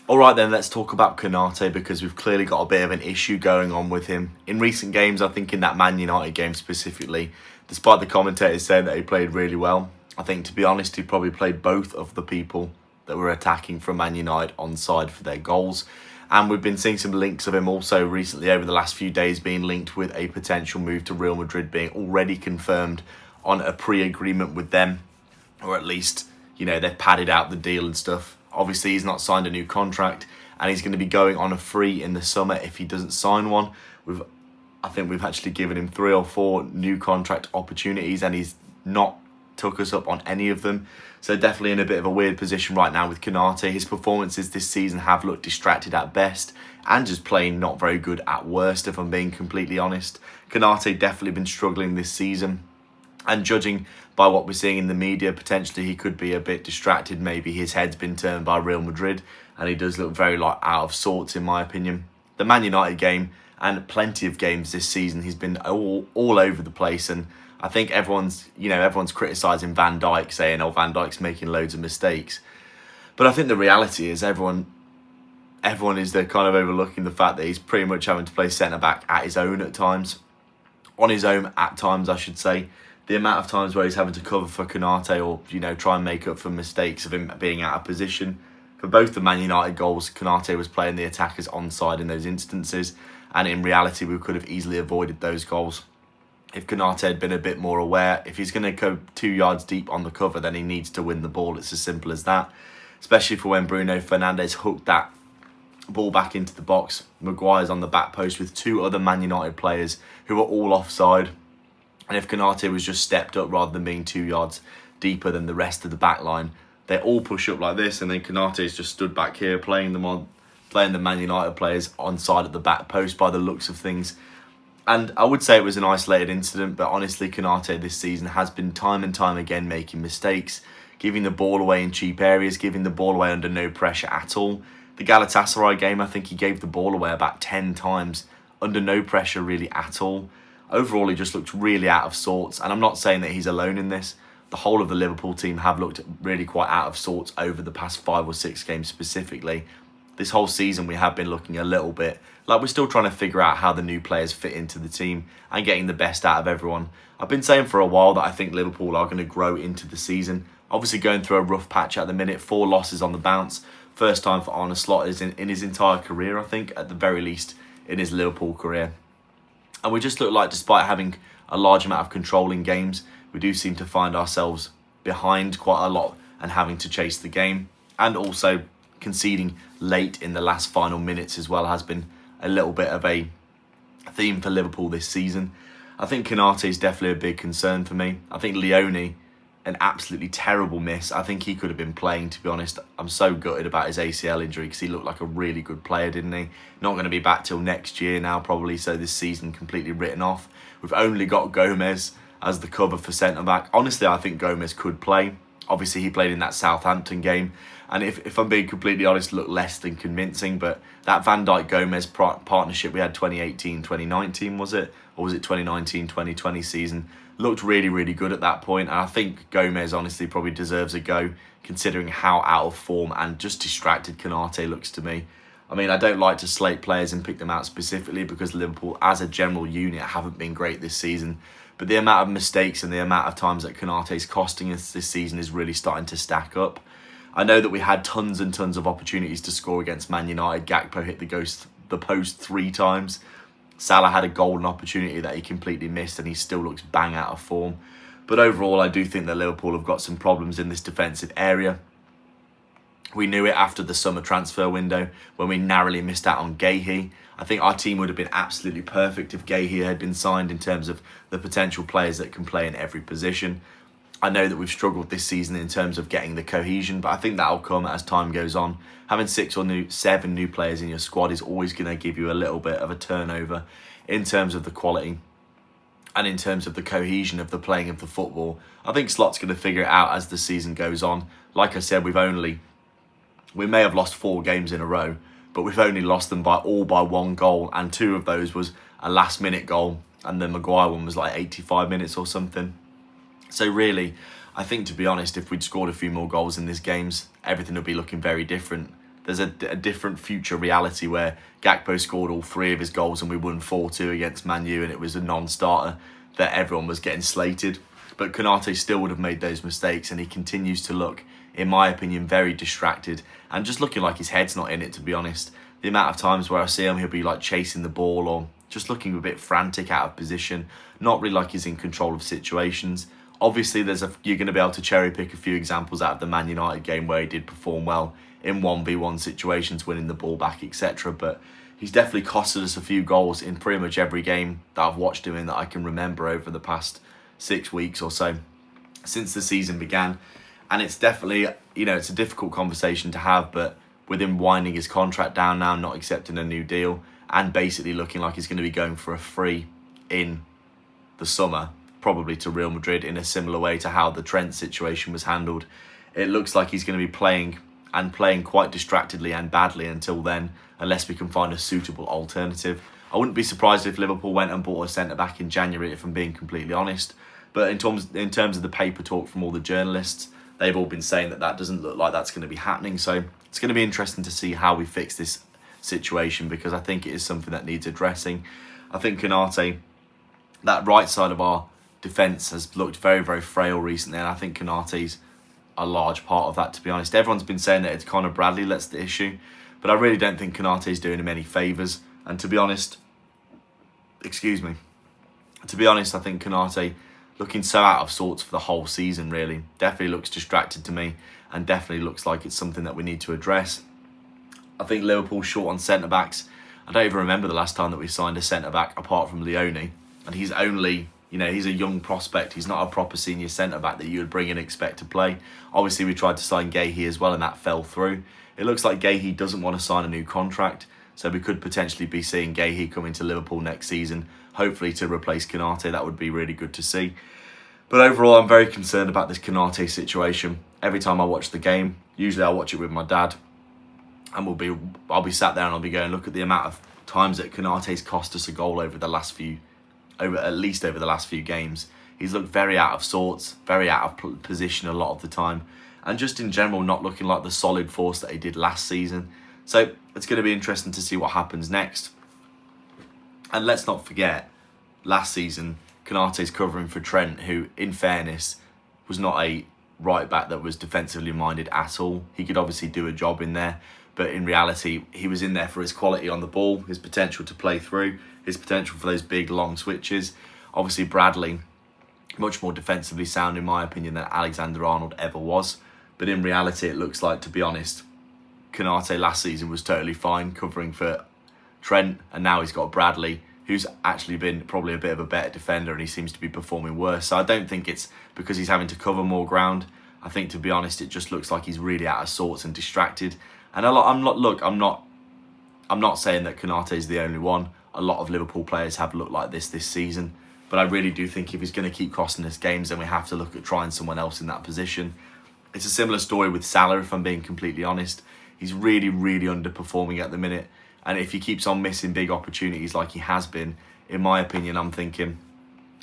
Alright then, let's talk about Konaté, because we've clearly got a bit of an issue going on with him. In recent games, I think in that Man United game specifically, despite the commentators saying that he played really well, I think, to be honest, he probably played both of the people that were attacking from Man United on side for their goals. And we've been seeing some links of him also recently over the last few days being linked with a potential move to Real Madrid, being already confirmed on a pre-agreement with them, or at least, they've padded out the deal and stuff. Obviously, he's not signed a new contract, and he's going to be going on a free in the summer if he doesn't sign one. I think we've actually given him 3 or 4 new contract opportunities, and he's not took us up on any of them. So definitely in a bit of a weird position right now with Konaté. His performances this season have looked distracted at best, and just plain not very good at worst, if I'm being completely honest. Konaté definitely been struggling this season, and judging by what we're seeing in the media, potentially he could be a bit distracted. Maybe his head's been turned by Real Madrid, and he does look very out of sorts in my opinion. The Man United game, and plenty of games this season, he's been all over the place, and I think everyone's criticising Van Dijk, saying, oh, Van Dijk's making loads of mistakes. But I think the reality is everyone is kind of overlooking the fact that he's pretty much having to play centre-back at his own at times. On his own at times, I should say. The amount of times where he's having to cover for Konaté, or, try and make up for mistakes of him being out of position. For both the Man United goals, Konaté was playing the attackers onside in those instances, and in reality we could have easily avoided those goals if Konaté had been a bit more aware. If he's going to go 2 yards deep on the cover, then he needs to win the ball. It's as simple as that, especially for when Bruno Fernandes hooked that ball back into the box. Maguire's on the back post with 2 other Man United players who are all offside. And if Konaté was just stepped up rather than being 2 yards deeper than the rest of the back line, they all push up like this, and then Konaté's just stood back here playing the Man United players on side at the back post by the looks of things. And I would say it was an isolated incident, but honestly, Konaté this season has been time and time again making mistakes, giving the ball away in cheap areas, giving the ball away under no pressure at all. The Galatasaray game, I think he gave the ball away about 10 times under no pressure really at all. Overall, he just looked really out of sorts, and I'm not saying that he's alone in this. The whole of the Liverpool team have looked really quite out of sorts over the past 5 or 6 games specifically. This whole season we have been looking a little bit like we're still trying to figure out how the new players fit into the team and getting the best out of everyone. I've been saying for a while that I think Liverpool are going to grow into the season. Obviously going through a rough patch at the minute, 4 losses on the bounce. First time for Arne Slot in his entire career, I think, at the very least in his Liverpool career. And we just look like, despite having a large amount of control in games, we do seem to find ourselves behind quite a lot and having to chase the game. And also conceding late in the last final minutes as well has been a little bit of a theme for Liverpool this season. I think Konaté is definitely a big concern for me. I think Leone, an absolutely terrible miss. I think he could have been playing, to be honest. I'm so gutted about his ACL injury because he looked like a really good player, didn't he? Not going to be back till next year now, probably, so this season completely written off. We've only got Gomez as the cover for centre-back. Honestly, I think Gomez could play. Obviously, he played in that Southampton game, and if I'm being completely honest, looked less than convincing. But that Van Dijk-Gomez partnership we had 2018-2019, was it? Or was it 2019-2020 season? Looked really, really good at that point. And I think Gomez honestly probably deserves a go, considering how out of form and just distracted Konaté looks to me. I mean, I don't like to slate players and pick them out specifically because Liverpool, as a general unit, haven't been great this season. But the amount of mistakes and the amount of times that Konaté's costing us this season is really starting to stack up. I know that we had tons and tons of opportunities to score against Man United. Gakpo hit the post 3 times. Salah had a golden opportunity that he completely missed, and he still looks bang out of form. But overall, I do think that Liverpool have got some problems in this defensive area. We knew it after the summer transfer window when we narrowly missed out on Guéhi. I think our team would have been absolutely perfect if Guéhi had been signed in terms of the potential players that can play in every position. I know that we've struggled this season in terms of getting the cohesion, but I think that'll come as time goes on. Having 6 or 7 new players in your squad is always going to give you a little bit of a turnover in terms of the quality and in terms of the cohesion of the playing of the football. I think Slot's going to figure it out as the season goes on. Like I said, we may have lost 4 games in a row, but we've only lost them by 1 goal, and 2 of those was a last minute goal, and the Maguire one was like 85 minutes or something. So really, I think, to be honest, if we'd scored a few more goals in these games, everything would be looking very different. there's a different future reality where Gakpo scored all 3 of his goals and we won 4-2 against Man U and it was a non-starter, that everyone was getting slated. But Konaté still would have made those mistakes, and he continues to look, in my opinion, very distracted and just looking like his head's not in it, to be honest. The amount of times where I see him, he'll be like chasing the ball or just looking a bit frantic, out of position, not really like he's in control of situations. Obviously, you're going to be able to cherry pick a few examples out of the Man United game where he did perform well in 1v1 situations, winning the ball back, etc. But he's definitely costed us a few goals in pretty much every game that I've watched him in that I can remember over the past 6 weeks or so since the season began. And it's definitely, it's a difficult conversation to have, but with him winding his contract down now, not accepting a new deal, and basically looking like he's going to be going for a free in the summer, probably to Real Madrid, in a similar way to how the Trent situation was handled, it looks like he's going to be playing quite distractedly and badly until then, unless we can find a suitable alternative. I wouldn't be surprised if Liverpool went and bought a centre-back in January, if I'm being completely honest. But in terms of the paper talk from all the journalists, they've all been saying that doesn't look like that's going to be happening. So it's going to be interesting to see how we fix this situation, because I think it is something that needs addressing. I think Konaté, that right side of our defence, has looked very, very frail recently, and I think Konaté's a large part of that, to be honest. Everyone's been saying that it's Conor Bradley that's the issue, but I really don't think Konaté's doing him any favours. And to be honest, I think Konaté, looking so out of sorts for the whole season, really, definitely looks distracted to me, and definitely looks like it's something that we need to address. I think Liverpool's short on centre-backs. I don't even remember the last time that we signed a centre-back apart from Leone, and he's only... he's a young prospect. He's not a proper senior centre-back that you would bring and expect to play. Obviously, we tried to sign Guéhi as well, and that fell through. It looks like Guéhi doesn't want to sign a new contract, so we could potentially be seeing Guéhi come into Liverpool next season, hopefully to replace Konaté. That would be really good to see. But overall, I'm very concerned about this Konaté situation. Every time I watch the game, usually I watch it with my dad, and I'll be sat there and I'll be going, look at the amount of times that Konaté's cost us a goal over the last few games. He's looked very out of sorts, very out of position a lot of the time, and just in general not looking like the solid force that he did last season. So it's going to be interesting to see what happens next. And let's not forget, last season, Konaté's covering for Trent, who, in fairness, was not a right back that was defensively minded at all. He could obviously do a job in there, but in reality, he was in there for his quality on the ball, his potential to play through, his potential for those big, long switches. Obviously, Bradley, much more defensively sound, in my opinion, than Alexander Arnold ever was. But in reality, it looks like, to be honest, Konaté last season was totally fine covering for Trent, and now he's got Bradley, who's actually been probably a bit of a better defender, and he seems to be performing worse. So I don't think it's because he's having to cover more ground. I think, to be honest, it just looks like he's really out of sorts and distracted. And I'm not saying that Konaté is the only one. A lot of Liverpool players have looked like this season, but I really do think if he's going to keep costing us games, then we have to look at trying someone else in that position. It's a similar story with Salah, if I'm being completely honest. He's really, really underperforming at the minute, and if he keeps on missing big opportunities like he has been, in my opinion, I'm thinking,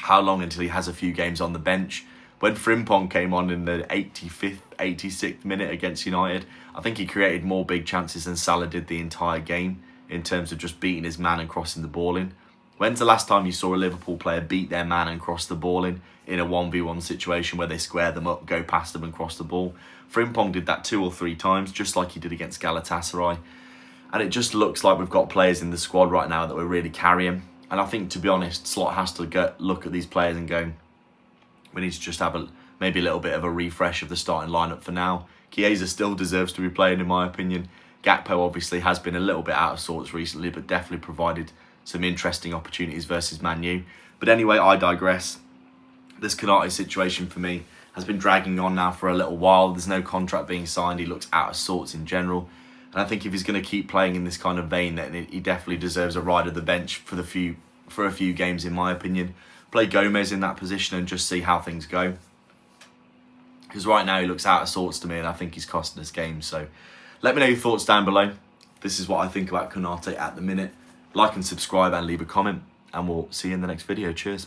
how long until he has a few games on the bench? When Frimpong came on in the 85th, 86th minute against United, I think he created more big chances than Salah did the entire game in terms of just beating his man and crossing the ball in. When's the last time you saw a Liverpool player beat their man and cross the ball in a 1v1 situation where they square them up, go past them and cross the ball? Frimpong did that 2 or 3 times, just like he did against Galatasaray. And it just looks like we've got players in the squad right now that we're really carrying. And I think, to be honest, Slot has to look at these players and go, we need to just have maybe a little bit of a refresh of the starting lineup for now. Chiesa still deserves to be playing, in my opinion. Gakpo obviously has been a little bit out of sorts recently, but definitely provided some interesting opportunities versus Man U. But anyway, I digress. This Konaté situation for me has been dragging on now for a little while. There's no contract being signed. He looks out of sorts in general. And I think if he's going to keep playing in this kind of vein, then he definitely deserves a ride at the bench for a few games, in my opinion. Play Gomez in that position and just see how things go. Because right now he looks out of sorts to me, and I think he's costing us games. So let me know your thoughts down below. This is what I think about Konaté at the minute. Like and subscribe and leave a comment, and we'll see you in the next video. Cheers.